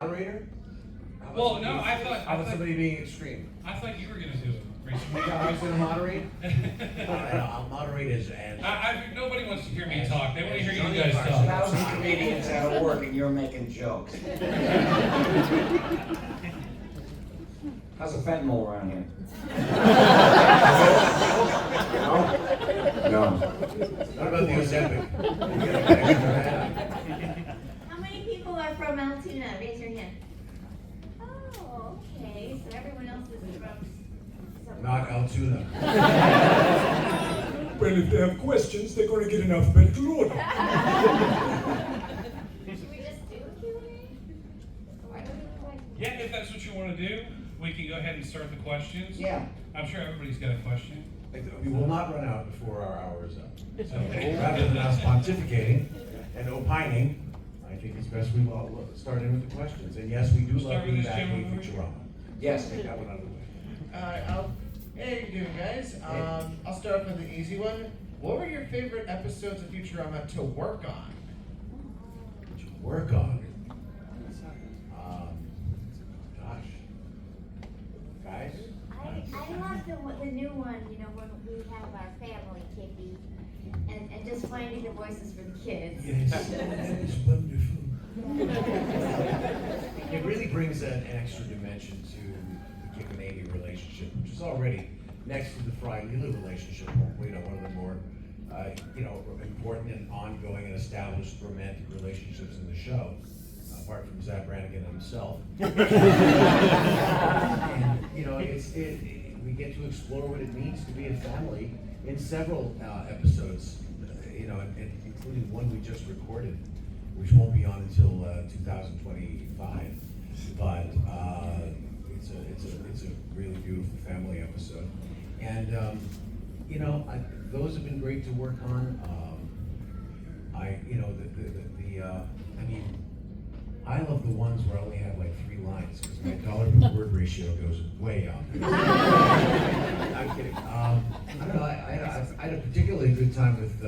Moderator? Well, no, I thought somebody being extreme. I thought you were gonna do it. I was gonna moderate? I'll moderate as Nobody wants to hear me talk. They want to hear you as guys talk. 1,000 comedians out of work and you're making jokes. How's the fentanyl around here? No? What about the Ozempic? How many people are from Altoona? Raise your hand. Oh, okay. So everyone else is from somewhere. Not Altoona. Well, if they have questions, they're going to get in alphabetical order. Should we just do a Q&A? Why don't we like... Yeah, if that's what you want to do, we can go ahead and start the questions. Yeah. I'm sure everybody's got a question. We will not run out before our hour is up. So rather than us pontificating and opining, I think it's best we will start in with the questions. And yes, we do love being back with Futurama. Yes. Take that one out of the way. Alright, hey, how you doing, guys? I'll start off with the easy one. What were your favorite episodes of Futurama to work on? What you work on? Gosh. Guys? I love the new one, you know, when we have our family Kippy and just finding the voices for the kids. Yes, it's wonderful. It really brings an extra dimension to the Kip and Amy relationship, which is already next to the Fry and Leela relationship, you know, one of the more, important and ongoing and established romantic relationships in the show, apart from Zach Brannigan himself. And, you know, we get to explore what it means to be a family in several episodes, you know, including one we just recorded, which won't be on until 2025. But it's a really beautiful family episode, and those have been great to work on. I love the ones where I only have like 3 lines because my dollar per word ratio goes way up. I'm kidding. I don't know. I had a particularly good time with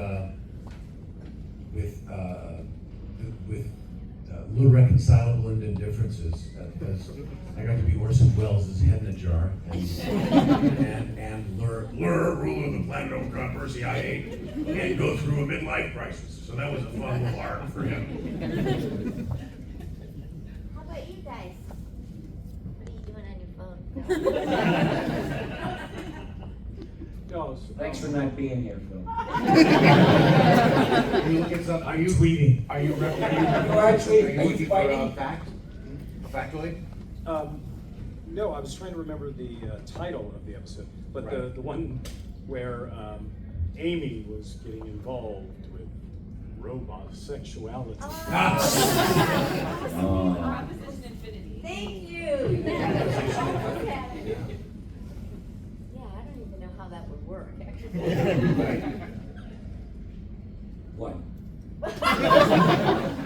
Little Reconcilable and Indifferences because I got to be Orson Welles' head in a jar and lure ruler of the planet of controversy I hate and go through a midlife crisis. So that was a fun little arc for him. How about you guys? What are you doing on your phone? Thanks for not being here, Phil. Are you looking something? Are you tweeting? Are you looking for a fact? A factoid? No, I was trying to remember the title of the episode, but Right. the one where Amy was getting involved with robot sexuality. Thank you. Yeah, I don't even know how that would work, actually. What?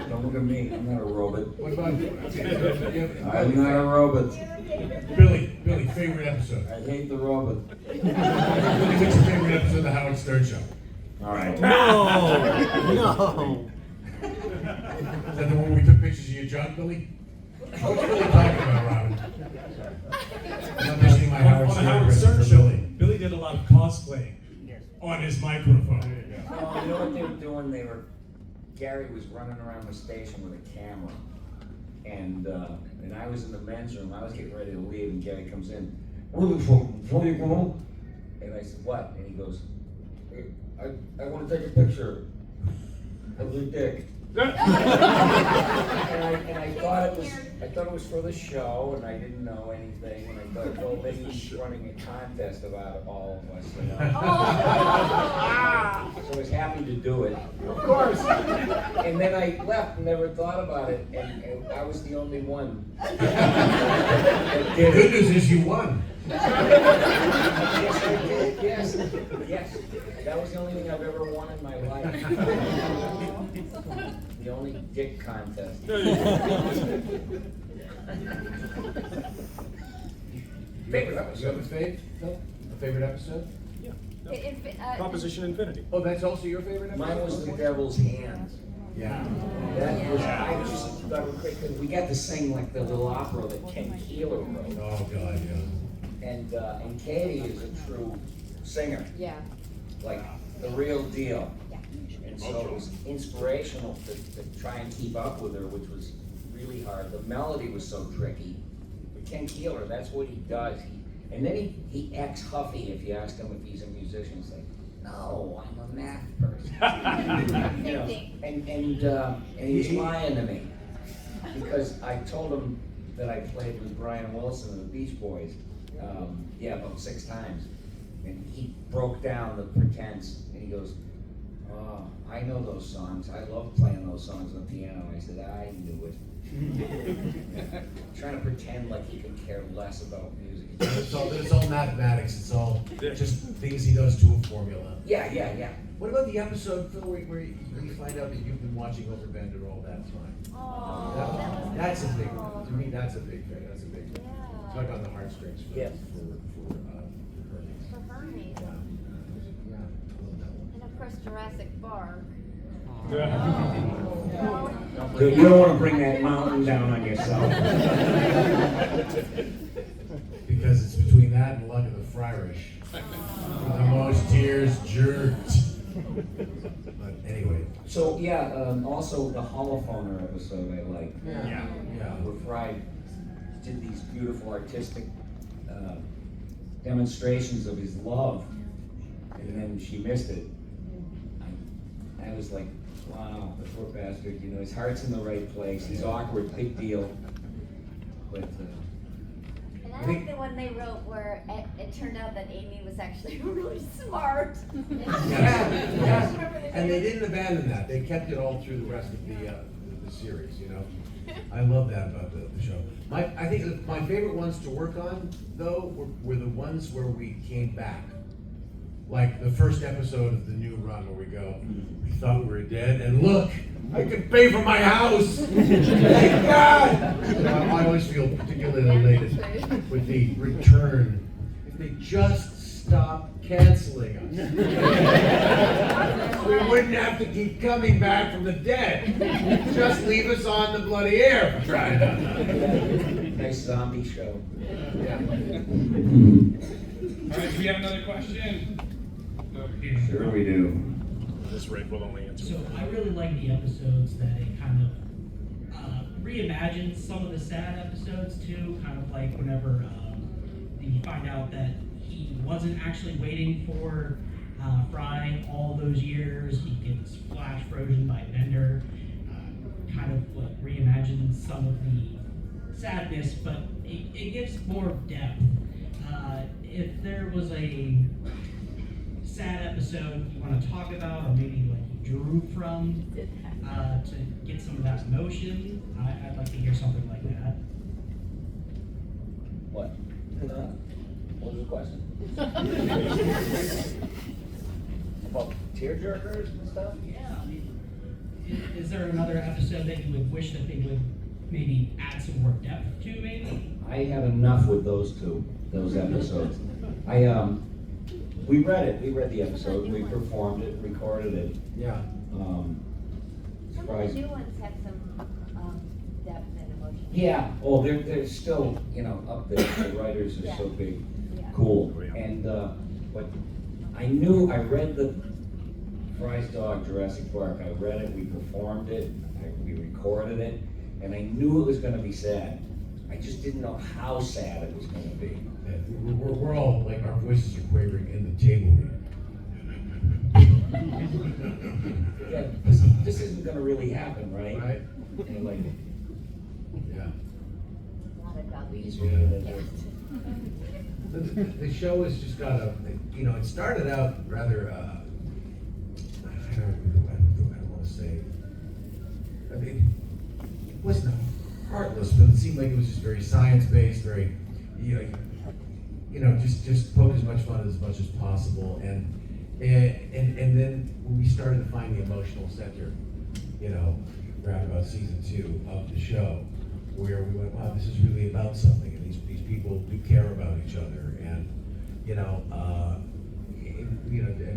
Don't look at me. I'm not a robot. What about I'm not a robot. Billy, favorite episode? I hate the robot. Billy, what's your favorite episode of the Howard Stern Show? All right. No! Is that the one where we took pictures of your junk, Billy? What you really talking about, Robin? I'm not mentioning my Howard On the Stern Howard episode Stern for show, Billy. Billy did a lot of cosplay on his microphone. No, you know what they were doing? Gary was running around the station with a camera, and I was in the men's room. I was getting ready to leave, and Gary comes in. Where you going? And I said, what? And he goes, hey, I want to take a picture of your dick. and I thought it was for the show, and I didn't know anything, and I thought, well, maybe he's running a contest about all of us, you know. So I was happy to do it, of course. And then I left and never thought about it, and I was the only one. The good news is you won. Yes, I did. Yes. That was the only thing I've ever won in my life. The only dick contest. Favorite episode? You have a fave? No? A favorite episode? Proposition Infinity. Oh, that's also your favorite episode? Mine was The Devil's Hands. Yeah. That was, I just thought it was great, because we got to sing like the little opera that Ken Keeler wrote. Oh, God, yeah. And Katie is a true singer, Yeah. like the real deal. And so it was inspirational to try and keep up with her, which was really hard. The melody was so tricky. But Ken Keeler, that's what he does. And then he acts huffy if you ask him if he's a musician. He's like, no, I'm a math person. You know, and he's lying to me. Because I told him that I played with Brian Wilson and the Beach Boys, about 6 times. And he broke down the pretense, and he goes, oh, I know those songs. I love playing those songs on the piano. I said, I knew it. Trying to pretend like he could care less about music. It's all mathematics. It's all just things he does to a formula. Yeah. What about the episode, Phil, where you find out that you've been watching Overbender all that time? Oh, That's a big, wonderful. to me, that's a big thing. That's a big thing. Yeah. Talk on the heartstrings for Yeah. Hermes. For Hermes. Yeah, I love that one. And of course Jurassic Park. You don't want to bring that mountain down on yourself. Because it's between that and Luck of the Friarish. The most tears jerked. But anyway. So, also the holophoner episode I like. Yeah. Where Fry did these beautiful artistic demonstrations of his love, and then she missed it. I was like, wow, the poor bastard, his heart's in the right place, he's awkward, big deal. But, And I like the one they wrote where it turned out that Amy was actually really smart. Yeah. And they didn't abandon that. They kept it all through the rest of the series, I love that about the show. I think my favorite ones to work on, though, were the ones where we came back. Like the first episode of the new run where we go, we thought we were dead, and look, I can pay for my house! Thank God! I always feel particularly elated with the return. If they just stop canceling us, we wouldn't have to keep coming back from the dead. Just leave us on the bloody air for trying to. nice zombie show. Yeah. All right, do we have another question? Over here. Sure we do. This Rick will only answer. So I really like the episodes that it kind of reimagines some of the sad episodes too. Kind of like whenever you find out that he wasn't actually waiting for Fry all those years. He gets flash frozen by Bender. Kind of like reimagines some of the sadness, but it gives more depth. If there was a sad episode you want to talk about, or maybe like you drew from to get some of that emotion, I'd like to hear something like that. What? What was the question? About tearjerkers and stuff? Yeah, I mean, is there another episode that you would wish that they would maybe add some more depth to, maybe? I had enough with those episodes. We read the episode, we performed it, recorded it. Yeah. Some of the new ones have some depth and emotion. Yeah, they're still, up there, the writers are so big, Yeah. cool. And, but I read the Fry's Dog, Jurassic Park, I read it, we performed it, we recorded it, and I knew it was gonna be sad. I just didn't know how sad it was gonna be. We're all, like, our voices are quavering in the table here. Yeah, this isn't gonna really happen, right? Right? And like, Yeah. A lot of these doggies. were the The show has just got it started out rather, I don't want to say, I mean, it wasn't heartless, but it seemed like it was just very science-based, very, just poke as much fun as much as possible, and then when we started to find the emotional center, around about season 2 of the show, where we went, wow, this is really about something, and these people do care about each other, and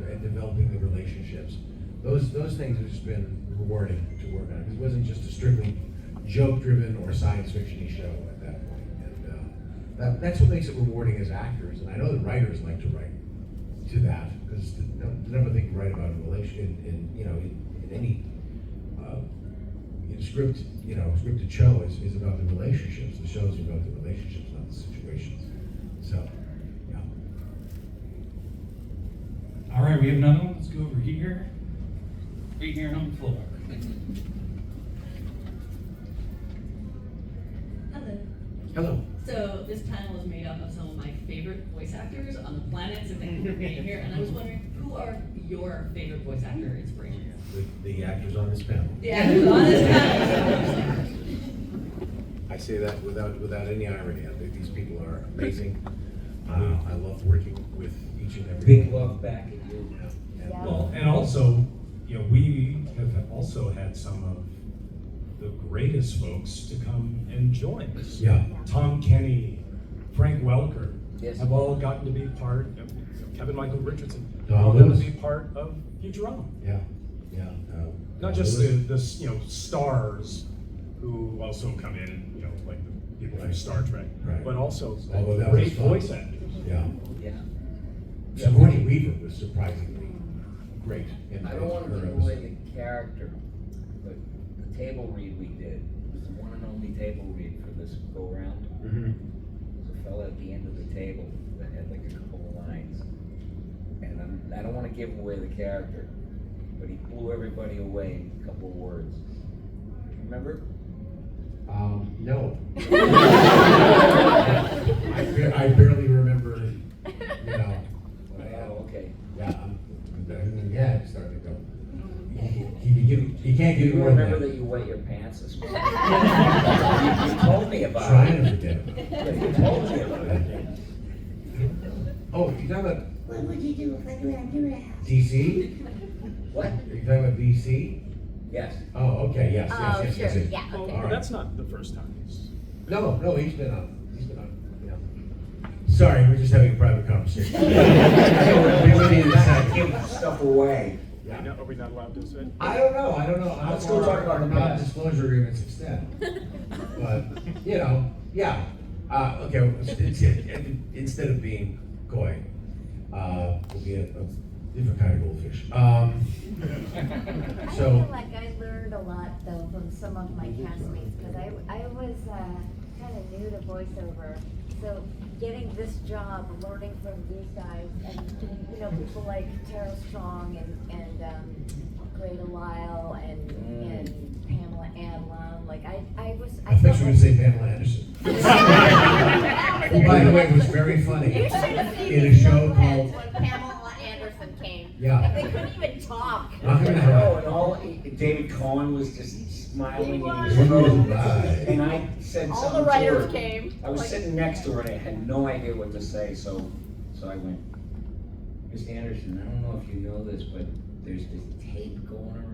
and developing the relationships. Those things have just been rewarding to work on. It wasn't just a strictly joke-driven or science fiction-y show at that point. And that's what makes it rewarding as actors. And I know the writers like to write to that, because never think to write about a relation in any script, scripted show is about the relationships. The shows are about the relationships, not the situations. So, yeah. All right, we have another one. Let's go over here. Right here on the floor. Hello. Hello. So this panel is made up of some of my favorite voice actors on the planet, so thank you for being here. And I was wondering, who are your favorite voice actor inspirations? The actors on this panel. The actors on this panel. I say that without any irony. These people are amazing. I love working with each and every Big one. love back at you. Yeah. Yeah. Well, and also, we have also had some of the greatest folks to come and join us. Yeah. Tom Kenny, Frank Welker, Yes. have all gotten to be part of Kevin Michael Richardson, Don all gotten to Lewis. be part of Futurama. Yeah. Not just the stars who also come in, like the people from Right. Star Trek, Right. but also Although that great was fun. voice actors. Yeah. Yeah. Sigourney Weaver was surprisingly great. In I don't want to her give away episode. the character, but the table read we did was the one and only table read for this go round. Mhm. There's a fella at the end of the table that had like a couple of lines, and I don't want to give away the character, but he blew everybody away in a couple of words. Remember? No. I barely remember, Oh, okay. yeah, yeah, it's starting to go. He can't Do give you more than remember that. that you wet your pants this morning? You told me about Trying it. to forget. Yeah, you told me about it. Oh, you talking about What would you do if I grabbed your ass? DC? What? Are you talking about DC? Yes. Oh, okay, yes, Oh, yes. sure, yeah, Well, okay. All right. that's not the first time. No, he's been on, yeah. Sorry, we're just having a private conversation. We really need to Not say- give stuff away. Yeah. Are we not allowed to say? I don't know how Let's go talk about our the past. non-disclosure agreements extend. But, yeah, okay, instead of being coy, we'll be a different kind of goldfish. I So, feel like I learned a lot though from some of my castmates, because I was kind of new to voiceover. So getting this job, learning from these guys, and people like Tara Strong and Greta Lyle and Pamela Adlon. Like I I thought you were felt gonna say Pamela Anderson. Who, by the way, was very funny. You should have seen In a these show knuckleheads called, when Pamela Anderson came. Yeah. Like, they couldn't even talk. Not gonna Oh, happen. and all David Cohen was just smiling He and was. he was frozen. Right. And I said All something the writers to her. came. I was Like- sitting next to her and I had no idea what to say, so I went, Miss Anderson, I don't know if you know this, but there's this tape going around.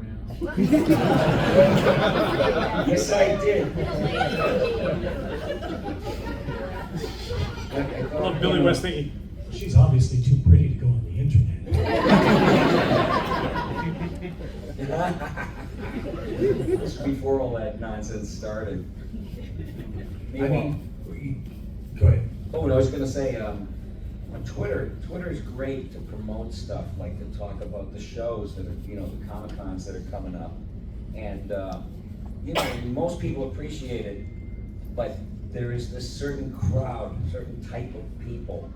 Yes, I did. I love Billy West thinking, she's obviously too pretty to go on the internet. This was before all that nonsense started. I mean, go ahead. Oh, and I was gonna say, on Twitter is great to promote stuff, like to talk about the shows that are, the Comic-Cons that are coming up. And, most people appreciate it, but there is this certain crowd, certain type of people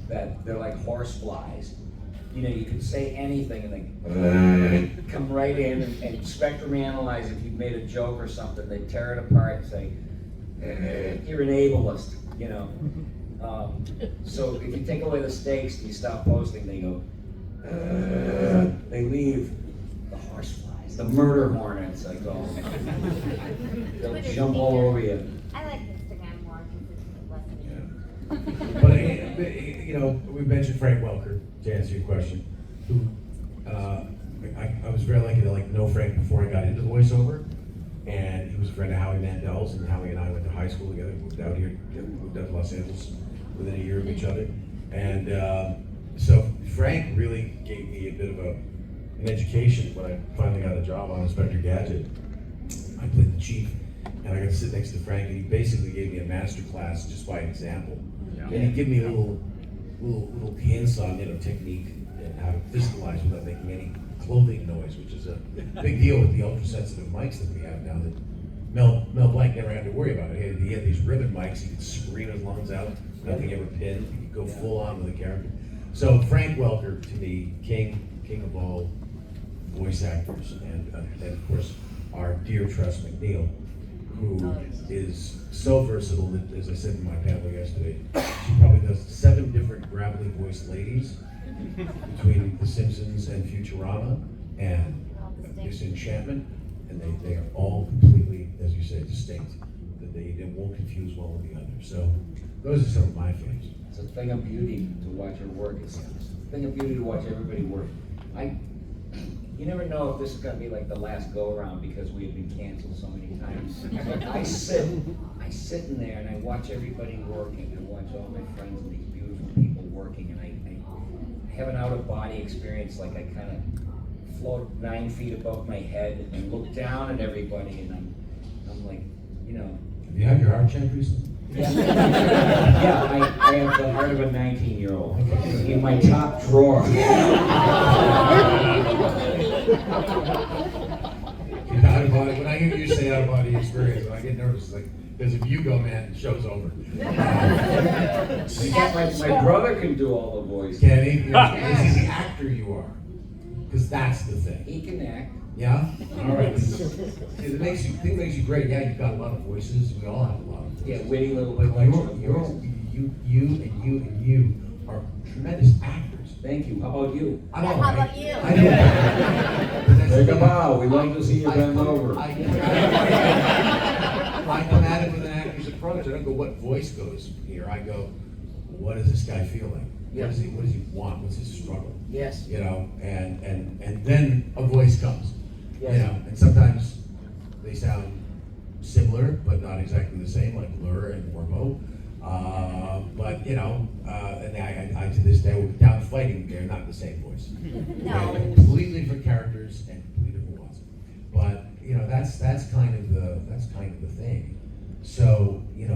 that they're like horseflies. You can say anything and they come right in and spectrum analyze. If you've made a joke or something, they tear it apart and say, you're an ableist, So if you take away the stakes and you stop posting, they go, they leave. The horseflies, the murder hornets, I call them. They'll jump all over you. I like Instagram more because it's less. But, we mentioned Frank Welker, to answer your question, who, I was very lucky to know Frank before I got into voiceover, and he was a friend of Howie Mandel's, and Howie and I went to high school together, moved out to Los Angeles within a year of each other, and so Frank really gave me a bit of in education, when I finally got a job on Inspector Gadget, I played the chief, and I got to sit next to Frank, and he basically gave me a master class just by example. And he'd give me little hints on, technique and how to visualize without making any clothing noise, which is a big deal with the ultra-sensitive mics that we have now that Mel Blanc never had to worry about it. He had these ribbon mics, he could scream his lungs out, nothing ever pinned, he could go full on with the character. So Frank Welker, to me, king of all voice actors, and of course, our dear Tress MacNeille, who is so versatile that, as I said in my panel yesterday, she probably does 7 different gravelly voiced ladies between The Simpsons and Futurama and Disenchantment, and they are all completely, as you say, distinct. That they won't confuse one with the other. So those are some of my favorites. It's a thing of beauty to watch her work. It's a thing of beauty to watch everybody work. You never know if this is gonna be like the last go around because we have been canceled so many times. But I sit in there and I watch everybody working. I watch all my friends and these beautiful people working, and I have an out of body experience. Like I kind of float 9 feet above my head and look down at everybody, and I'm like, Have you had your heart checked recently? Yeah, I have the heart of a 19-year-old in my top drawer. Out of body. When I hear you say out of body experience, I get nervous. Like, because if you go, man, the show's over. My brother can do all the voices. Can he? Is he the actor you are? Because that's the thing. He can act. Yeah? All right. It makes you great. Yeah, you've got a lot of voices. We all have a lot of voices. Yeah, witty little But collection of voices. you are tremendous actors. Thank you. How about you? I know, How right? about you? I know. Take a bow. We'd like to see you bend over. I come at it with an actor's approach. I don't go, what voice goes here? I go, what does this guy feel like? Yes. What does he want? What's his struggle? Yes. And then a voice comes. Yes. And sometimes they sound similar, but not exactly the same, like Lur and Ormo. And I to this day, down fighting, they're not the same voice. No. They're completely different characters and completely different ones. But that's kind of the thing. So you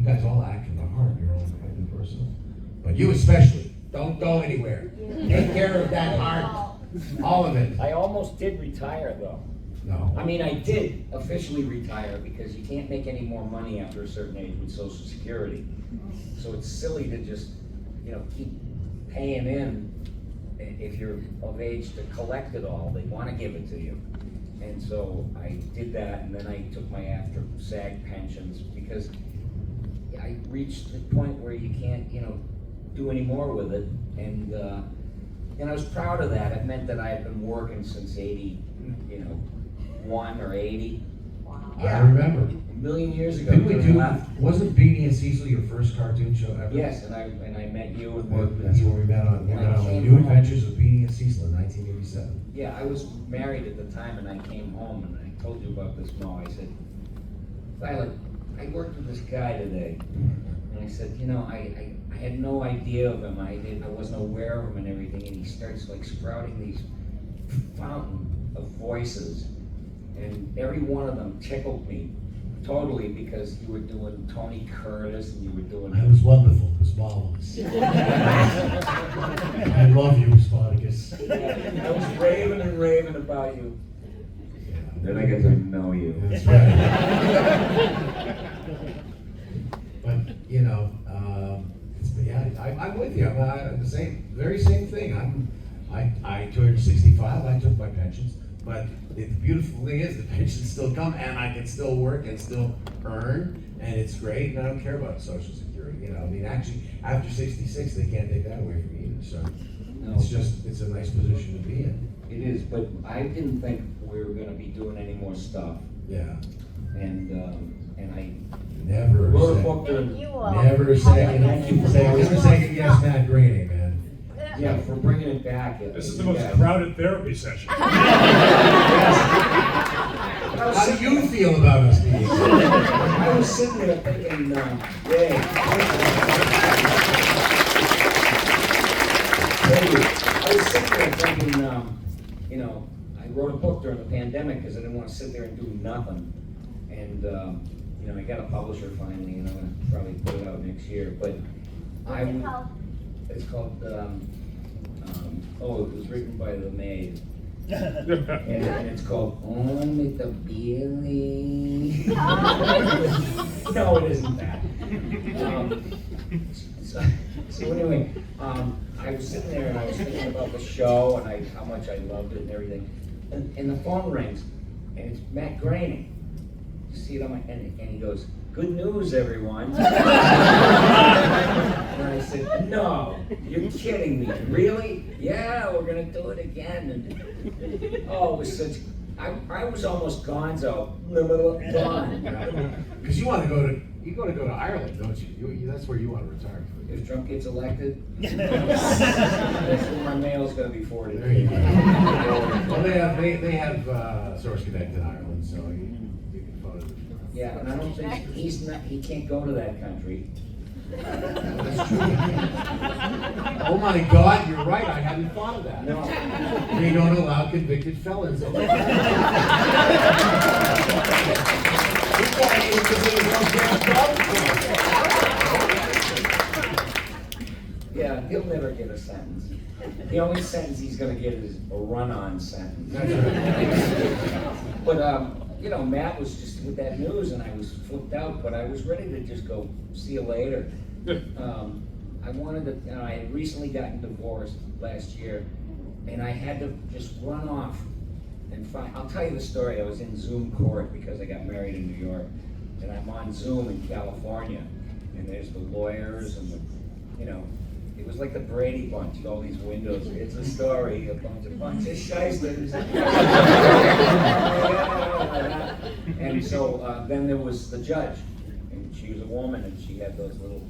guys all act from the heart. You're all kind personal. But you especially, don't go anywhere. Take care of that heart, all of it. I almost did retire though. No. I mean, I did officially retire because you can't make any more money after a certain age with Social Security. So it's silly to just, keep paying in if you're of age to collect it all. They want to give it to you. And so I did that, and then I took my after SAG pensions because I reached the point where you can't, do any more with it. And I was proud of that. It meant that I had been working since 81 or 80. I remember. A million years ago. Didn't we when I do? left. Wasn't Beanie and Cecil your first cartoon show ever? Yes, and I met you and worked with That's you. where we met on. We And met I on the came New home. Adventures of Beanie and Cecil in 1987. Yeah, I was married at the time, and I came home and I told you about this, Mo. I said, Violet, I worked with this guy today, and I said, I had no idea of him. I wasn't aware of him and everything, and he starts like sprouting these fountain of voices, and every one of them tickled me totally because you were doing Tony Curtis and you were doing. It was wonderful. It was marvelous. I love you, Spartacus. I was raving and raving about you. Then I get to know you. That's right. But I'm with you. I'm the very same thing. I turned 65. I took my pensions, but the beautiful thing is the pensions still come, and I can still work and still earn, and it's great. And I don't care about Social Security. Actually, after 66, they can't take that away from me either. So it's a nice position to be in. It is, but I didn't think we were going to be doing any more stuff, Yeah. and I Never wrote a say. book Thank to. you all. Never say. Thank you for Never second guess Matt Groening, man. Yeah, for bringing it back. This is the most crowded therapy session. How do you feel about us being? I was sitting there thinking, yay. Thank you. I was sitting there thinking, you know, I wrote a book during the pandemic because I didn't want to sit there and do nothing. And, you know, I got a publisher finally, and I'm going to probably put it out next year. But What's it called? It's called, it was written by LaMarche. And it's called Only the Billy. No, it isn't that. So anyway, I was sitting there and I was thinking about the show and how much I loved it and everything. And the phone rings, and it's Matt Groening. You see it on and he goes, "Good news, everyone." And I said, "No, you're kidding me. Really? Yeah, we're gonna do it again." And oh, it was such. I was almost gonzo, gone. Because you want to go to Ireland, don't you? That's where you want to retire. If Trump gets elected, that's where my mail's gonna be forwarded. There you go. Well, they have Source Connect in Ireland, so you can phone it. Yeah, and I don't think he can't go to that country. That's true. Oh my God, you're right. I hadn't thought of that. No. They don't allow convicted felons. Yeah, he'll never get a sentence. The only sentence he's gonna get is a run-on sentence. That's right. But, you know, Matt was just with that news and I was flipped out, but I was ready to just go, see you later. I wanted to, you know, I had recently gotten divorced last year and I had to just run off and find, I'll tell you the story. I was in Zoom court because I got married in New York and I'm on Zoom in California and there's the lawyers and the, you know, it was like the Brady Bunch, all these windows. It's a story, a bunch of shysters. And so then there was the judge, and she was a woman, and she had those little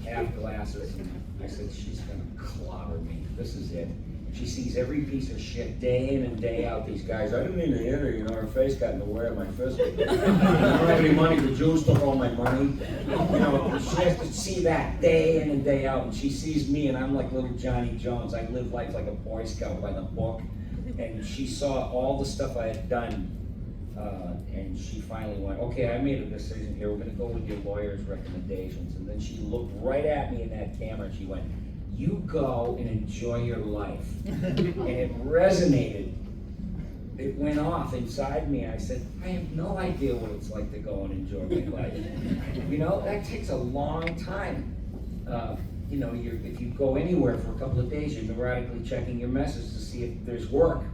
half glasses. And I said, she's gonna clobber me. This is it. She sees every piece of shit day in and day out. These guys, I didn't mean to hit her, you know, her face got in the way of my fist. I don't have any money, the Jews took all my money. You know, she has to see that day in and day out. And she sees me and I'm like little Johnny Jones. I live life like a Boy Scout by the book. And she saw all the stuff I had done. And she finally went, okay, I made a decision here. We're gonna go with your lawyer's recommendations. And then she looked right at me in that camera and she went, you go and enjoy your life. And it resonated. It went off inside me. I said, I have no idea what it's like to go and enjoy my life. You know, that takes a long time. You know, if you go anywhere for a couple of days, you're neurotically checking your messages to see if there's work.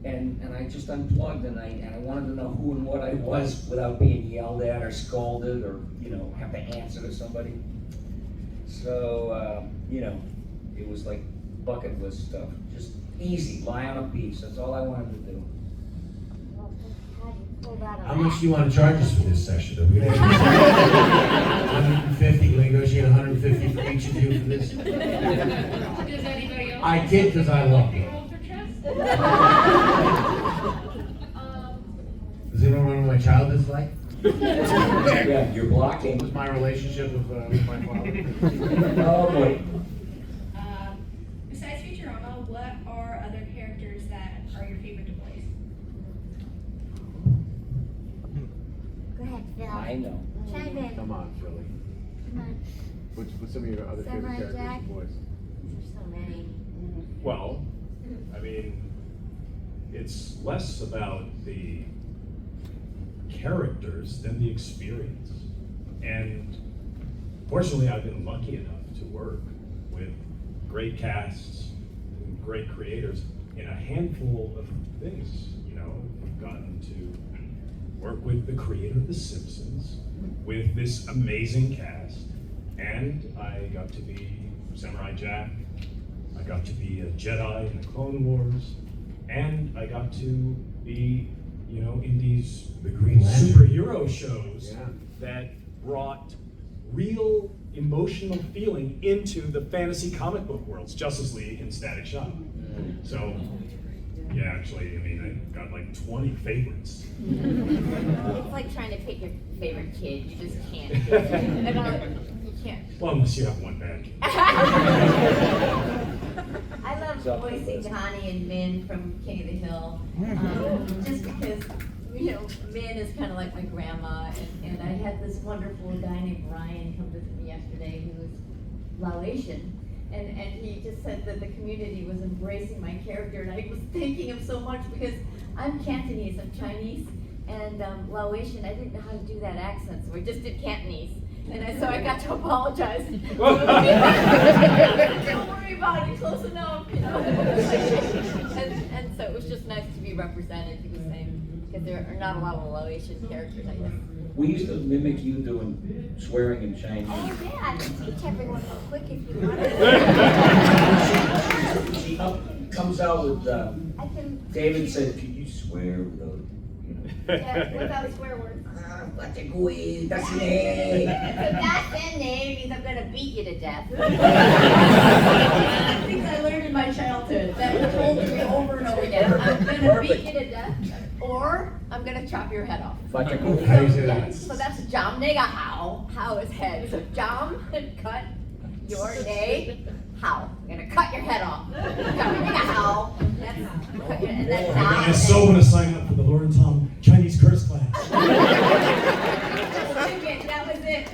And I just unplugged and I wanted to know who and what I was without being yelled at or scolded or, you know, have to answer to somebody. So, you know, it was like bucket list stuff. Just easy, lie on a beach. That's all I wanted to do. Well, how do you pull that off? How much do you want to charge us for this session? Are we gonna 150? Can we negotiate 150 for each of you for this? Does anybody else? I did because I love you. Roll for chess? Does anyone remember what my childhood is like? Yeah, you're blocking. What was my relationship with my father? Oh boy. Besides Futurama, what are other characters that are your favorite to voice? Go ahead, Phil. I know. Chime in. Come on, Philly. Come on. What's some of your other Samurai favorite characters Jack? to voice? There's so many. Well, I mean, it's less about the characters than the experience. And fortunately, I've been lucky enough to work with great casts and great creators in a handful of things. You know, I've gotten to work with the creator of The Simpsons, with this amazing cast, and I got to be Samurai Jack, I got to be a Jedi in the Clone Wars, and I got to be, you know, in these The Green Lantern. superhero shows Yeah. that brought real emotional feeling into the fantasy comic book worlds, Justice League and Static Shock. So, yeah, actually, I mean, I got like 20 favorites. It's like trying to pick your favorite kid. You just can't. You can't. Well, unless you have one bad kid. I love voicing Connie and Min from King of the Hill. Just because, you know, Min is kind of like my grandma, and I had this wonderful guy named Ryan come visit me yesterday who was Laotian. And he just said that the community was embracing my character, and I was thanking him so much because I'm Cantonese, I'm Chinese, and Laotian, I didn't know how to do that accent, so I just did Cantonese. And so I got to apologize. Don't worry about it, you're close enough, you know. and so it was just nice to be represented, he was saying, because there are not a lot of Laotian characters, I guess. We used to mimic you doing swearing in Chinese. Oh yeah, I can teach everyone real quick if you want. She comes out with, I can. David said, can you swear without, you know? Yeah, without swear words. That's a good, that's an A. That's in name means I'm gonna beat you to death. Things I learned in my childhood that were told to me over and over again. I'm gonna beat you to death, or I'm gonna chop your head off. How do you say that? So that's jam nega how. How is head. So jam, cut your nay, how. I'm gonna cut your head off. Jam nega how. That's cut your, and that's now. I so want to sign up for the Lauren Tom Chinese curse class. That was it.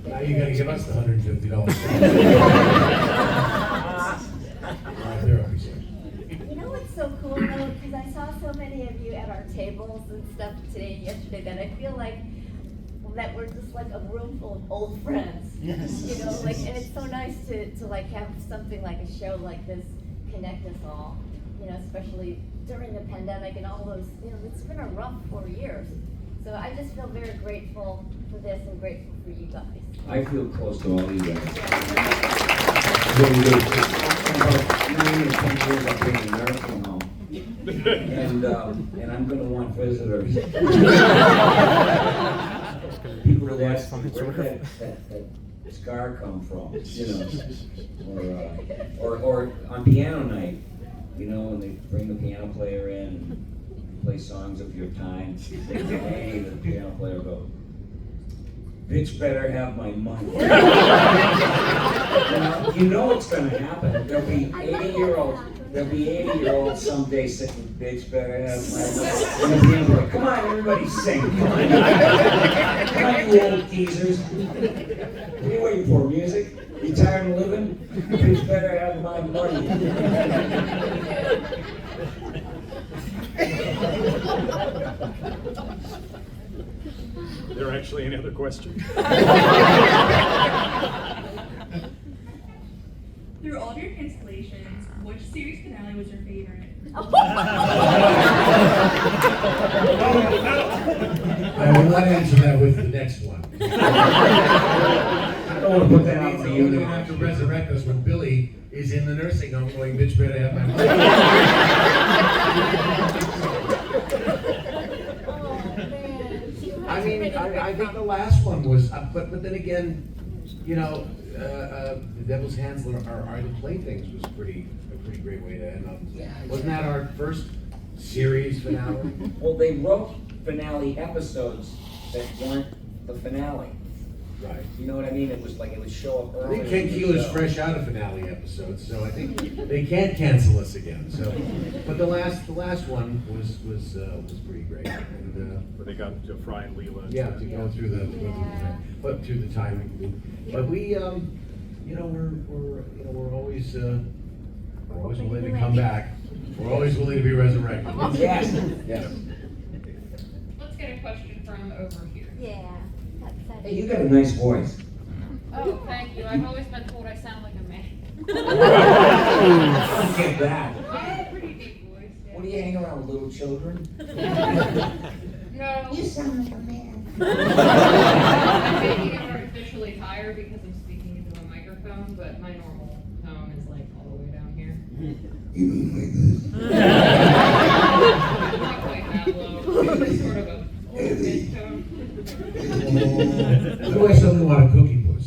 Now you gotta give us the $150. You know what's so cool though? Because I saw so many of you at our tables and stuff today and yesterday that I feel like that we're just like a room full of old friends. Yes. You know, like, and it's so nice to like have something like a show like this connect us all. You know, especially during the pandemic and all those. You know, it's been a rough 4 years. So I just feel very grateful for this and grateful for you guys. I feel close to all you guys. Really do. About 9 or 10 years I've been in nursing home. And I'm gonna want visitors. People that ask me, where did that scar come from, you know? Or on piano night, you know, when they bring the piano player in and play songs of your time, hey, the piano player goes, bitch better have my money. You know it's gonna happen. There'll be 80-year-olds someday singing, bitch better have my money. And the piano player, come on, everybody sing, come on. Come on, you old geezers. What are you waiting for, music? You tired of living? Bitch better have my money. There actually any other questions? Through all of your cancellations, which series finale was your favorite? I will not answer that with the next one. I don't want to put that out So for you're you. gonna have to resurrect us when Billy is in the nursing home going, bitch better have my money. I mean, I think the last one was, but then again, you know, The Devil's Handler, our Idle Playthings was a pretty great way to end on. Wasn't that our first series finale? Well, they wrote finale episodes that weren't the finale. Right. You know what I mean? It was like it would show up I early. think Ken Keeler's fresh out of finale episodes, so I think they can't cancel us again. So, but the last one was pretty great, and Where they got to Fry and Leela. yeah, to go through the timing. But we, you know, we're always willing to come back. We're always willing to be resurrected. Yes. Yes. Let's get a question from over here. Yeah. Hey, you got a nice voice. Oh, thank you. I've always been told I sound like a man. I don't get that. I have a pretty deep voice. Yeah. What do you hang around with little children? No. You sound like a man. I'm making it artificially higher because I'm speaking into a microphone, but my normal tone is like all the way down here. You mean like this? Not quite that low. It's sort of a mid tone. Who has something want a cookie puss?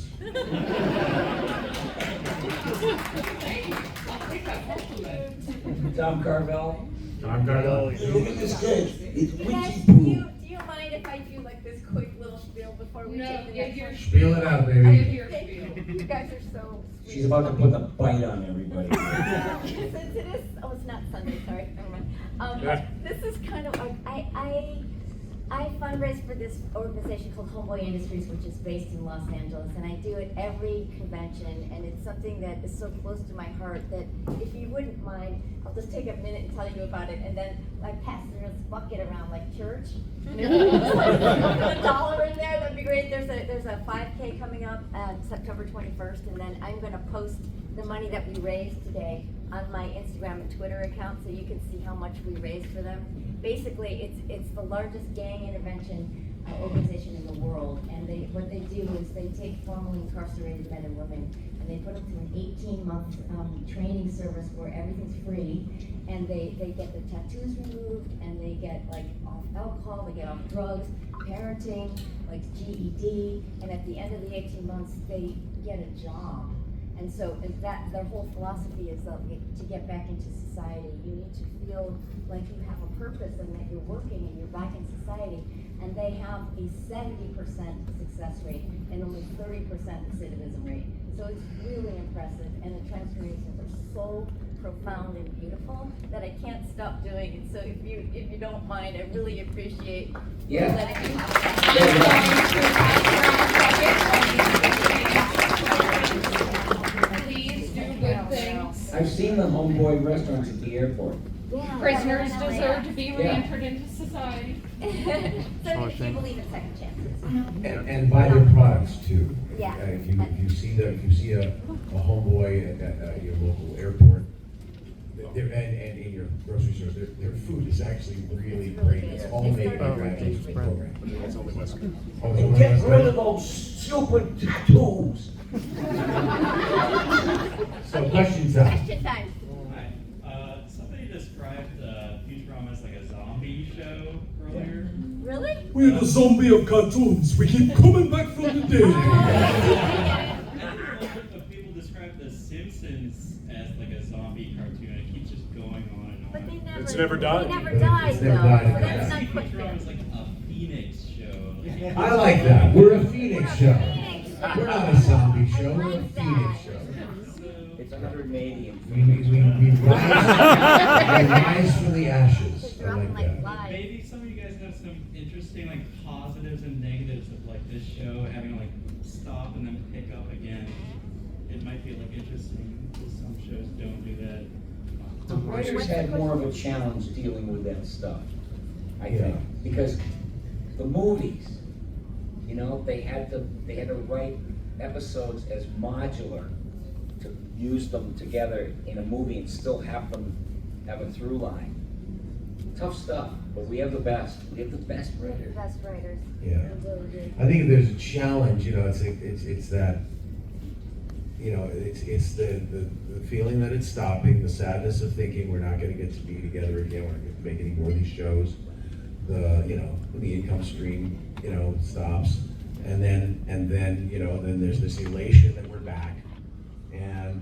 Thank you. I'll take that compliment. Tom Carvel. Tom Carvel. Look at this kid. It's Guys, witchy do poo. you mind if I do like this quick little spiel before we No, take the yeah, next your one? Spiel it out, I baby. have your Thank you. spiel. You guys are so She's about to put the bite on everybody. Since it is, oh, it's not Sunday, sorry, never mind. This is kind of, I fundraise for this organization called Homeboy Industries, which is based in Los Angeles, and I do it every convention, and it's something that is so close to my heart that if you wouldn't mind, I'll just take a minute and tell you about it, and then I pass this bucket around like church. And if you just like put $1 in there, that'd be great. There's a 5K coming up September 21st, and then I'm gonna post the money that we raised today on my Instagram and Twitter account, so you can see how much we raised for them. Basically, it's the largest gang intervention organization in the world, and what they do is they take formerly incarcerated men and women, and they put them through an 18-month training service where everything's free, and they get their tattoos removed, and they get like off alcohol, they get off drugs, parenting, like GED, and at the end of the 18 months, they get a job. And so that their whole philosophy is to get back into society. You need to feel like you have a purpose and that you're working and you're back in society. And they have a 70% success rate and only 30% recidivism rate. So it's really impressive, and the transformations are so profound and beautiful that I can't stop doing it. So if you don't mind, I really appreciate you letting me have Please do good things. I've seen the homeboy restaurants at the airport. Yeah, Prisoners definitely. deserve to be re-entered into society. So if you believe in second chances. And buy their products too. Yeah. If you see a homeboy at your local airport, and in your grocery store, their food is actually really great. It's all made in the graduate program. It's only West Coast. Oh, it's only West Get rid of Coast? those stupid tattoos. So questions out. Question time. Hi. Somebody described Futurama as like a zombie show earlier. Really? We're the zombie of cartoons. We keep coming back from the dead. People describe The Simpsons as like a zombie cartoon. It keeps just going on and on. But they never. It's never died. They never It's died never though. died. So that's I not see quick Futurama as there. like a Phoenix show. I like that. We're a Phoenix show. Phoenix. We're not a zombie show. I We're a like Phoenix that. show. It's 180 in We rise from the ashes. I Dropping like like that. flies. Maybe some of you guys have some interesting like positives and negatives of like this show having like stop and then pick up again. It might be like interesting because some shows don't do that. The writers had more of a challenge dealing with that stuff, I Yeah. think, because the movies, you know, they had to write episodes as modular to use them together in a movie and still have them have a through line. Tough stuff, but we have the best. We have the best We're the writers. best writers. Yeah. We really do. I think if there's a challenge, you know, it's that, you know, it's the feeling that it's stopping, the sadness of thinking we're not gonna get to be together again, we're not gonna make any more of these shows. You know, the income stream, you know, stops. And then, you know, then there's this elation that we're back. And,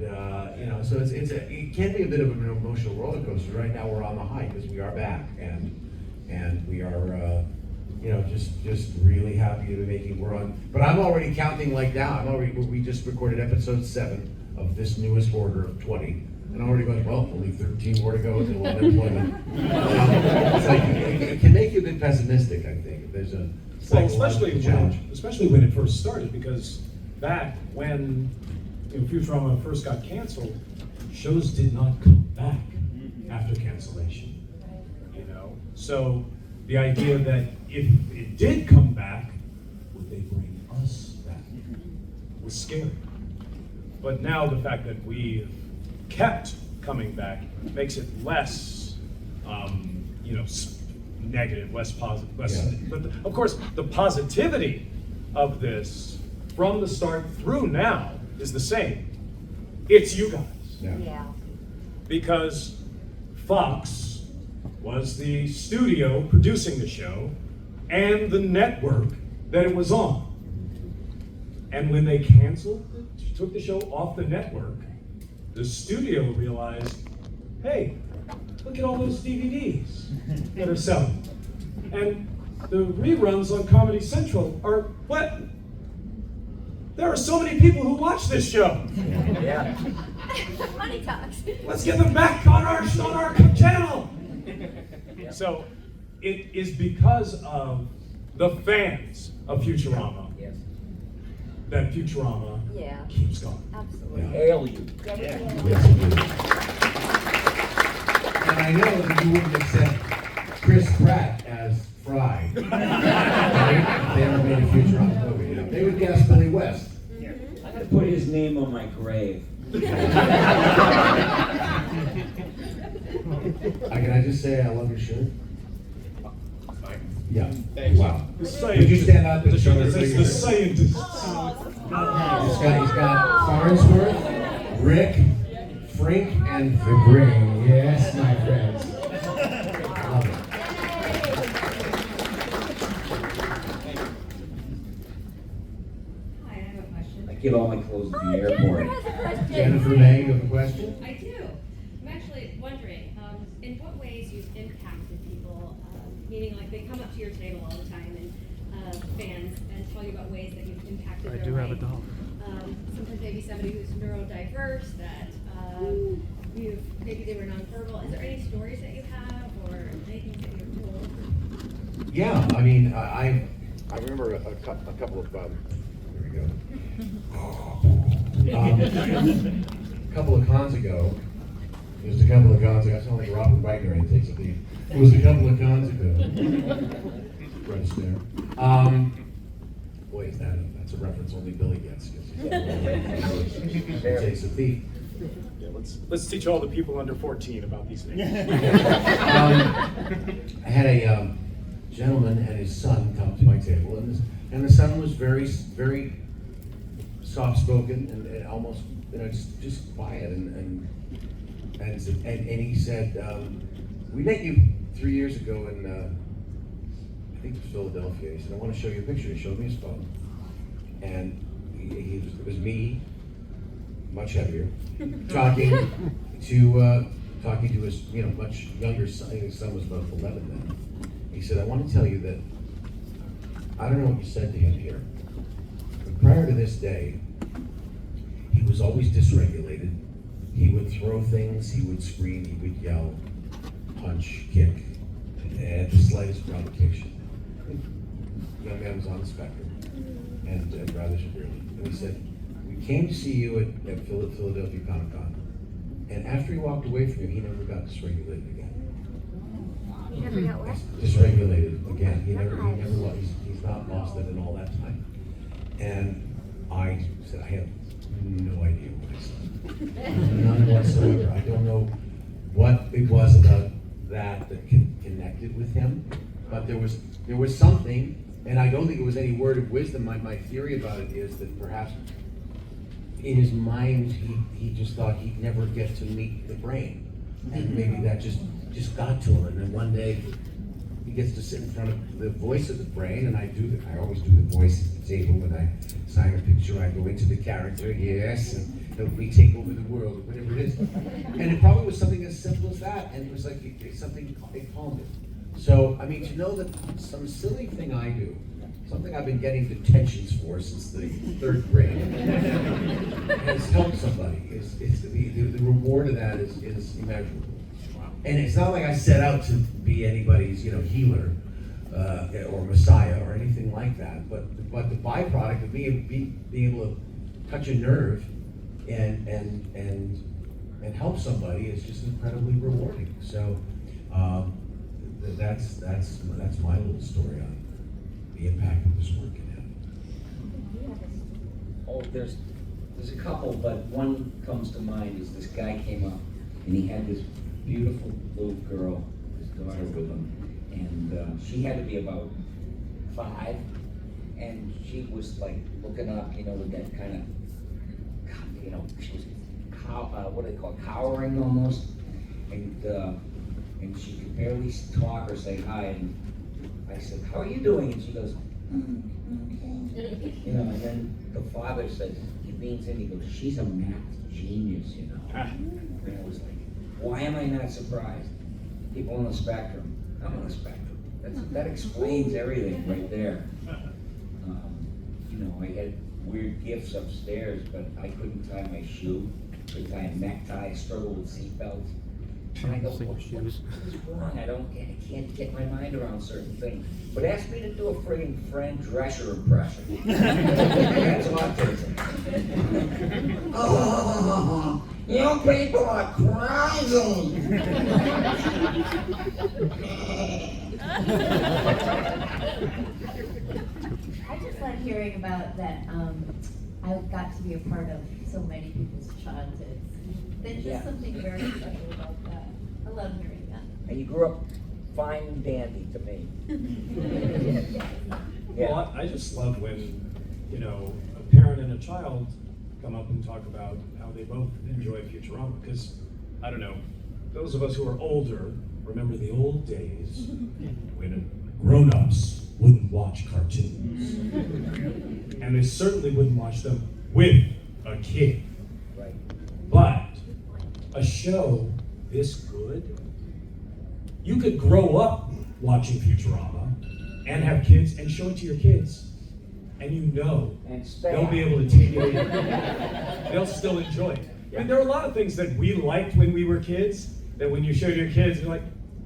you know, so it can be a bit of an emotional roller coaster. Right now we're on the high because we are back and we are, you know, just really happy to be making, but I'm already counting like down. We just recorded episode 7 of this newest order of 20. And I'm already going, well, only 13 more to go until unemployment. It's like, it can make you a bit pessimistic, I think. If there's a Well, psychological challenge. especially when it first started, because back when Futurama first got canceled, shows did not come back after cancellation. You know, so the idea that if it did come back, would they bring us back was scary. But now the fact that we kept coming back makes it less, you know, negative, less positive, less. Yeah. But of course, the positivity of this from the start through now is the same. It's you guys. Yeah. Because Fox was the studio producing the show and the network that it was on. And when they canceled it, took the show off the network, the studio realized, hey, look at all those DVDs that are selling. And the reruns on Comedy Central are what? There are so many people who watch this show. Yeah. Money talks. Let's get them back on our channel. So it is because of the fans of Futurama Yes. that Futurama Yeah, keeps going. absolutely. Hail you. Dedicated. Yes, indeed. And I know that you wouldn't accept Chris Pratt as Fry. Right? If they ever made a Futurama movie, you know, they would guess Billy West. I'm gonna put his name on my grave. Can I just say I love your shirt? Yeah. Thanks. Wow. The Would you stand up and the show shirt that says the everybody? scientist. He's got Farnsworth, Rick, Frink, and the Brain. Yes, my friends. Love it. Hi, I have a question. I give all my clothes at the Jennifer airport. has a question. Jennifer May, you have a question? I do. I'm actually wondering, in what ways you've impacted people, meaning like they come up to your table all the time and fans and tell you about ways that you've impacted their life. Sometimes maybe somebody who's neurodiverse that maybe they were nonverbal. Is there any stories that you have or anything that you've told? Yeah, I mean, I remember a couple of, here we go. A couple of cons ago, I sound like Robert Wagner and takes a lead. It was a couple of cons ago. Right there. Boy, that's a reference only Billy gets. 'Cause he takes a thief. Yeah, let's teach all the people under 14 about these things. I had a gentleman and his son come to my table, and the son was very, very soft-spoken and almost, just quiet. And he said, "We met you 3 years ago in, I think it was Philadelphia." He said, "I want to show you a picture." He showed me his phone, and it was me, much heavier, talking to his, much younger son. I think his son was about 11 then. He said, "I want to tell you that I don't know what you said to him here, but prior to this day, he was always dysregulated. He would throw things, he would scream, he would yell, punch, kick, at the slightest provocation. The young man was on the spectrum, and rather severely. And he said, we came to see you at Philadelphia Comic Con, and after he walked away from you, he never got dysregulated again. You never got what? Dysregulated again. He never lost. He's not lost it in all that time. And I said, I have no idea what I said. None whatsoever. I don't know what it was about that connected with him, but there was something, and I don't think it was any word of wisdom. My theory about it is that perhaps in his mind he just thought he'd never get to meet the brain, and maybe that just got to him, and then one day he gets to sit in front of the voice of the brain, and I always do the voice at the table when I sign a picture. I go into the character, yes, and help me take over the world, or whatever it is. And it probably was something as simple as that, and it was like something they calmed him. So, I mean, to know that some silly thing I do, something I've been getting detentions for since the 3rd grade, has helped somebody. The reward of that is immeasurable. And it's not like I set out to be anybody's, healer or messiah or anything like that. But the byproduct of me being able to touch a nerve and help somebody is just incredibly rewarding. So that's my little story on the impact of this work can have. Oh, there's a couple, but one comes to mind is this guy came up and he had this beautiful little girl, his daughter with him, and she had to be about 5, and she was like looking up, with that kind of, she was what do they call it, cowering almost, and she could barely talk or say hi, and I said, "How are you doing?" And she goes, okay. And then the father says, he leans in, he goes, "She's a math genius, And I was like, why am I not surprised? People on the spectrum. I'm on the spectrum. That explains everything right there. I had weird gifts upstairs, but I couldn't tie my shoe, couldn't tie a necktie, struggled with seatbelts. And I go, what is wrong? I can't get my mind around certain things. But ask me to do a friggin' Fran Drescher impression. That's autism. Oh, you people are crazy. I just like hearing about that. I got to be a part of so many people's childhoods. There's just something very special about that. I love hearing that. And you grew up fine and dandy to me. Well, I just love when, you know, a parent and a child come up and talk about how they both enjoy Futurama. Because, I don't know, those of us who are older remember the old days when grown-ups wouldn't watch cartoons. And they certainly wouldn't watch them with a kid. Right. But a show this good, you could grow up watching Futurama and have kids and show it to your kids. And you know And stay they'll be able to take it in. They'll still enjoy it. And there are a lot of things that we liked when we were kids that when you showed your kids, you're like,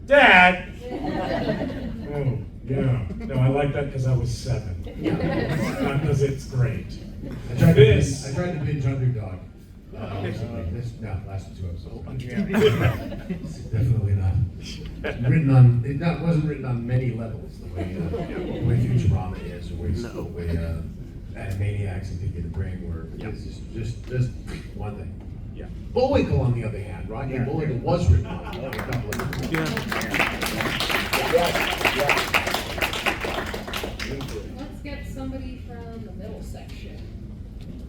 Dad! Oh, yeah. No, I like that because I was 7. Not because it's great. I tried to binge Underdog. Last 2 episodes. Definitely not. Wasn't written on many levels the way Futurama is, the way Animaniacs and Pinky the Brain were. It's just one thing. Yeah. Bullwinkle, on the other hand, Rocky Bullwinkle was written on a couple of Let's get somebody from the middle section.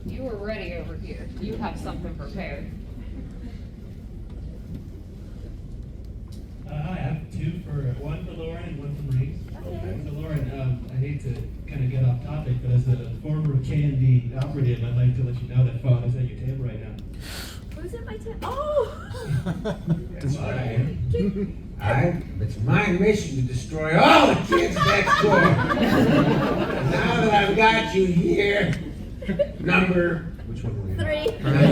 You were ready over here. You have something prepared. I have one for Lauren and one for Maurice. Okay. So Lauren, I hate to kind of get off topic, but as a former K&D operative, I'd like to let you know that Fawn is at your table right now. Who's at my table? Oh! That's right. It's my mission to destroy all the kids next door. And now that I've got you here, which one were you? 3. Number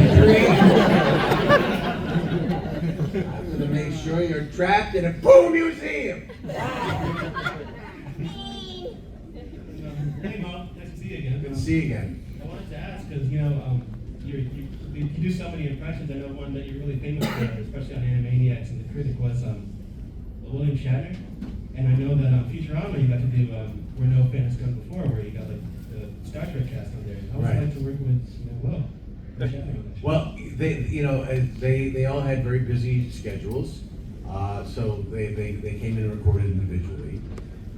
3. I'm gonna make sure you're trapped in a poo museum. Hey Mom, nice to see you again. Good to see you again. I wanted to ask, because you do so many impressions. I know one that you're really famous for, especially on Animaniacs and the critic, was William Shatner. And I know that on Futurama you got to do Where No Fan Has Gone Before, where you got like the Star Trek cast on there. How was it like to work with Will Shatner? Well, they all had very busy schedules, so they came in and recorded individually.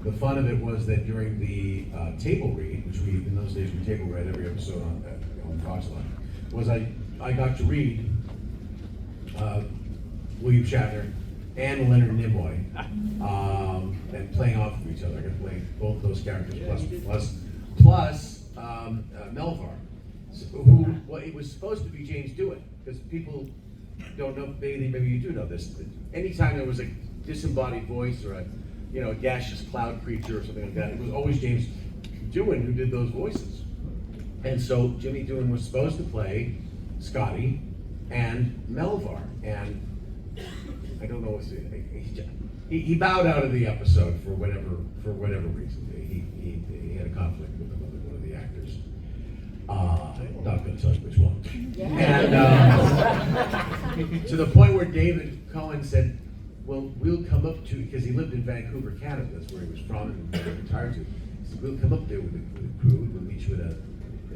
The fun of it was that during the table read, which in those days we table read every episode on Fox Line, was I got to read William Shatner and Leonard Nimoy, and playing off of each other. I got to play both those characters plus Melvar, it was supposed to be James Dewitt, because people don't know, maybe you do know this. Anytime there was a disembodied voice or a gaseous cloud creature or something like that, it was always James Dewitt who did those voices. And so Jimmy Doohan was supposed to play Scotty and Melvar, and I don't know what's he bowed out of the episode for whatever reason. He had a conflict with one of the actors. I'm not going to tell you which one. And to the point where David Cohen said, "Well, we'll come up to," because he lived in Vancouver, Canada. That's where he was from and retired to. He said, "We'll come up there with a crew. We'll meet you in a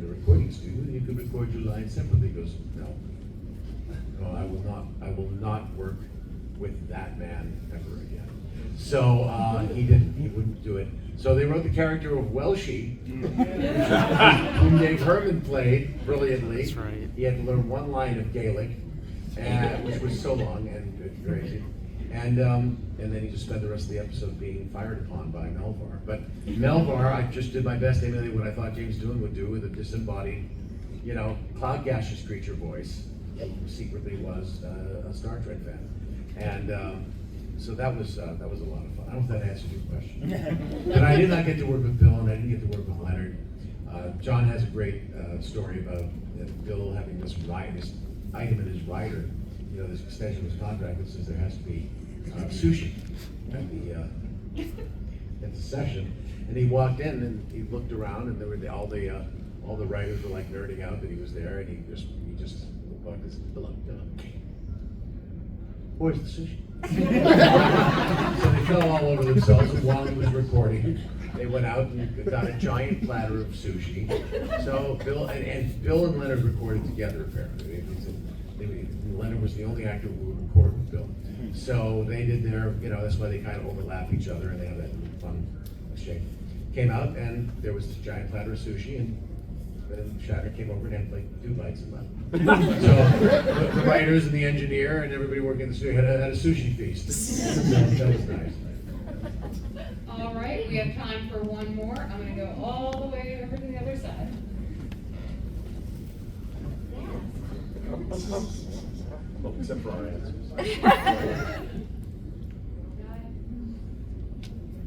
recording studio, and you can record your lines separately." He goes, "No, I will not work with that man ever again." So he didn't. He wouldn't do it. So they wrote the character of Welshie, whom Dave Herman played brilliantly. That's right. He had to learn one line of Gaelic, which was so long and crazy. And then he just spent the rest of the episode being fired upon by Melvar. But Melvar, I just did my best to emulate what I thought James Doohan would do with a disembodied, cloud gaseous creature voice, who secretly was a Star Trek fan. And so that was a lot of fun. I don't know if that answers your question. But I did not get to work with Bill, and I didn't get to work with Leonard. John has a great story about Bill having this item in his rider, this extension of his contract that says there has to be sushi at the session. And he walked in and he looked around, and there were all the writers were like nerding out that he was there, and he just walked and said, "Hello, where's the sushi?" So they fell all over themselves, and while he was recording, they went out and got a giant platter of sushi. So Bill and Leonard recorded together, apparently. Leonard was the only actor who would record with Bill. So they did their, that's why they kind of overlap each other, and they have that fun exchange. Came out, and there was this giant platter of sushi, and then Shatner came over and had like 2 bites and left. So the writers and the engineer and everybody working in the studio had a sushi feast. That was nice. All right, we have time for one more. I'm going to go all the way over to the other side. Well, except for our answers.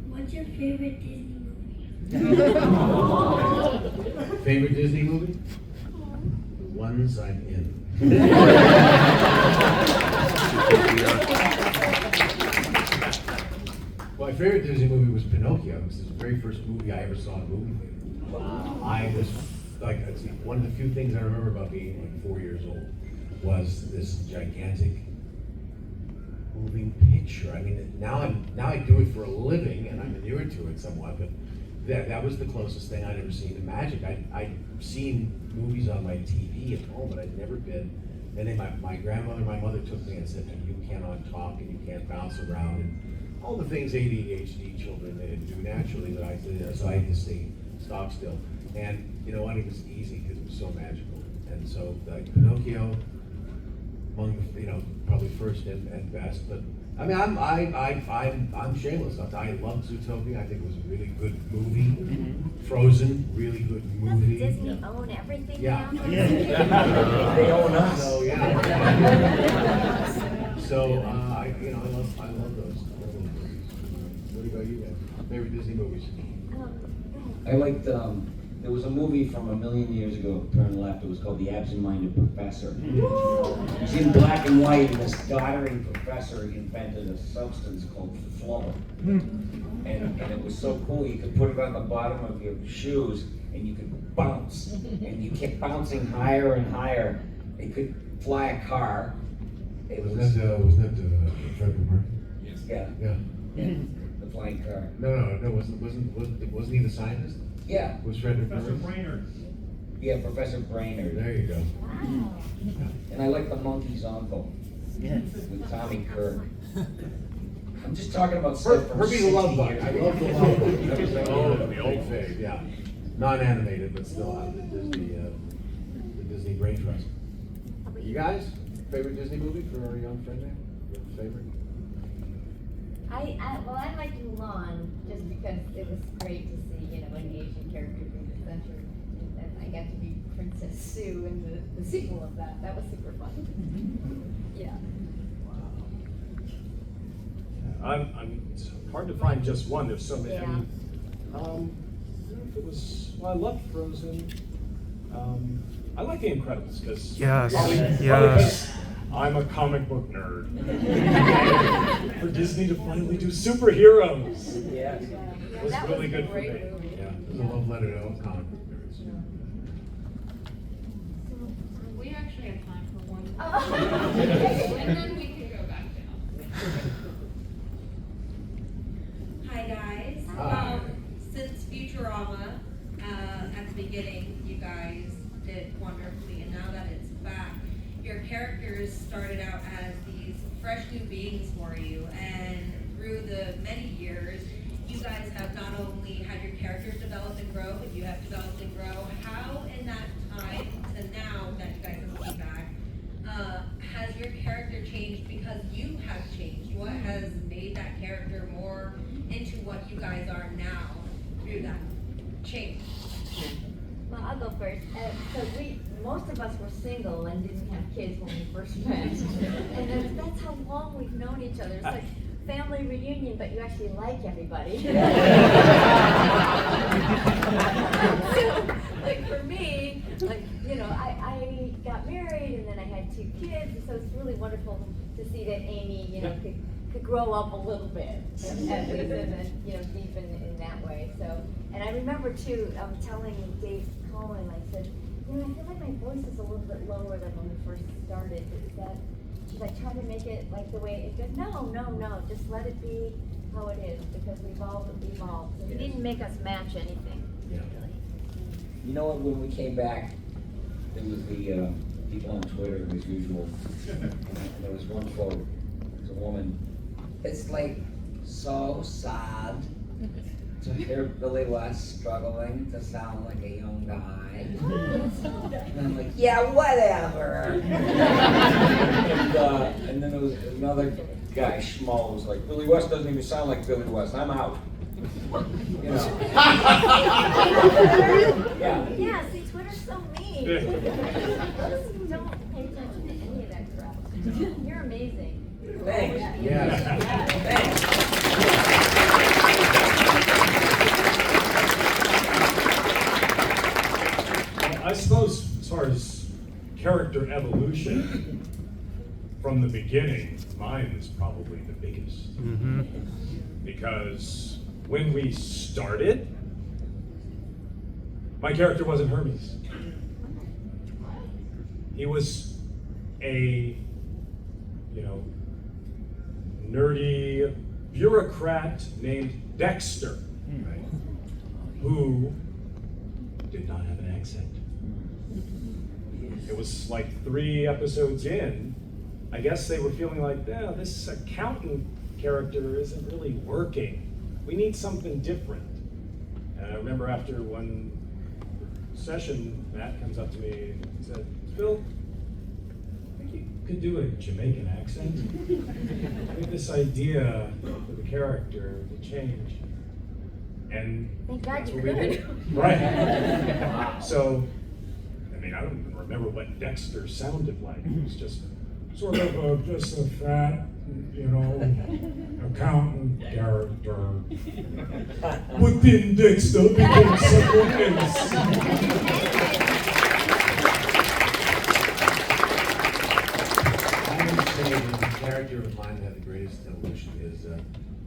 What's your favorite Disney movie? Favorite Disney movie? The ones I'm in. Well, my favorite Disney movie was Pinocchio. It was the very first movie I ever saw in a movie theater. Wow. I was like, one of the few things I remember about being like 4 years old was this gigantic moving picture. I mean, now I do it for a living, and I'm inured to it somewhat, but that was the closest thing I'd ever seen to magic. I'd seen movies on my TV at home, but I'd never been. And then my grandmother, my mother took me and said, "You cannot talk, and you can't bounce around," and all the things ADHD children they do naturally. But I did, so I had to stay stock still. And you know what? It was easy because it was so magical. And so Pinocchio, among probably first and best. But I mean, I'm shameless. I love Zootopia. I think it was a really good movie. Frozen, really good movie. Doesn't Disney own everything Yeah. now? Yeah. They own us. So yeah. So I love those movies. What about you guys? Favorite Disney movies? I liked, there was a movie from a million years ago, turn left, it was called The Absent-Minded Professor. It was in black and white, and this doddering professor invented a substance called flow. And it was so cool, you could put it on the bottom of your shoes, and you could bounce. And you kept bouncing higher and higher. It could fly a car. Wasn't that Frederick Martin? Yeah. Yeah. The flying car. No, wasn't he the scientist? Yeah. Was Frederick Professor Martin? Brainerd. Yeah, Professor Brainerd. There you go. Wow. And I like The Monkey's Uncle. With Tommy Kirk. I'm just talking about stuff from Herbie 60 the Love Bug. years I ago. love the Love Bug. That was the old fave, yeah. Non-animated, but still out of the Disney Brain Trust. You guys, favorite Disney movie for our young friend there? You have a favorite? I liked Mulan just because it was great to see, an Asian character being the center, and I got to be Princess Sue in the sequel of that. That was super fun. Yeah. It's hard to find just one. There's so many. Yeah. If it was, I loved Frozen. I like The Incredibles because I'm a comic book nerd. And for Disney to finally do superheroes was That really was good a for great me. movie. Yeah, it was a love letter to all comic book nerds. We actually have time for one. Oh. And then we can go back down. Hi guys. Hi. Since Futurama, at the beginning, you guys did wonderfully, and now that it's back, your characters started out as these fresh new beings for you, and through the many years, you guys have not only had your characters develop and grow, but you have developed and grow. How in that time to now that you guys are looking back, has your character changed because you have changed? What has made that character more into what you guys are now through that change? Well, I'll go first. So most of us were single and didn't have kids when we first met. And that's how long we've known each other. It's like family reunion, but you actually like everybody. 2 kids, so it's really wonderful to see that Amy, you know, could grow up a little bit, at least, and then, you know, deepen in that way. So, and I remember too, telling Dave Cohen, I said, you know, I feel like my voice is a little bit lower than when we first started. Is that? She's like, try to make it like the way it goes. No, just let it be how it is, because we've all evolved. So he didn't make us match anything. Yeah. Really. You know what, when we came back, there was the people on Twitter as usual. And there was one quote, there's a woman, it's like so sad to hear Billy West struggling to sound like a young guy. And I'm like, yeah, whatever. And then there was another guy, Schmo, was like, Billy West doesn't even sound like Billy West, I'm out. You know. Yeah. Yeah, see, Twitter's so mean. Just don't pay attention to any of that crap. You're amazing. Thanks. Yes. Thanks. I suppose as far as character evolution, from the beginning, mine is probably the biggest. Because when we started, my character wasn't Hermes. He was a, you know, nerdy bureaucrat named Dexter, who did not have an accent. It was like 3 episodes in, I guess they were feeling like, yeah, this accountant character isn't really working. We need something different. And I remember after one session, Matt comes up to me and said, Phil, I think you could do a Jamaican accent. I think this idea for the character to change. And Thank God that's you what we could. did. Right. So, I mean, I don't even remember what Dexter sounded like. It was just Sort of just a fat, you know, accountant character. But then Dexter became someone else. I would say the character of mine that had the greatest evolution is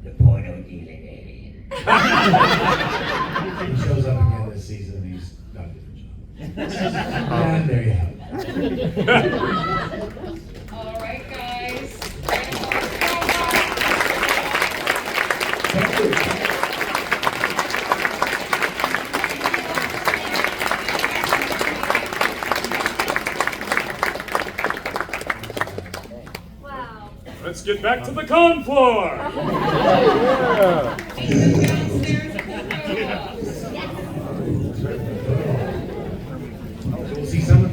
the porno dealing alien. He shows up again this season and he's done a different job. And there you have it. All right, guys. Thank you. Wow. let's get back to the con floor. Take them downstairs and put them up. So we'll see some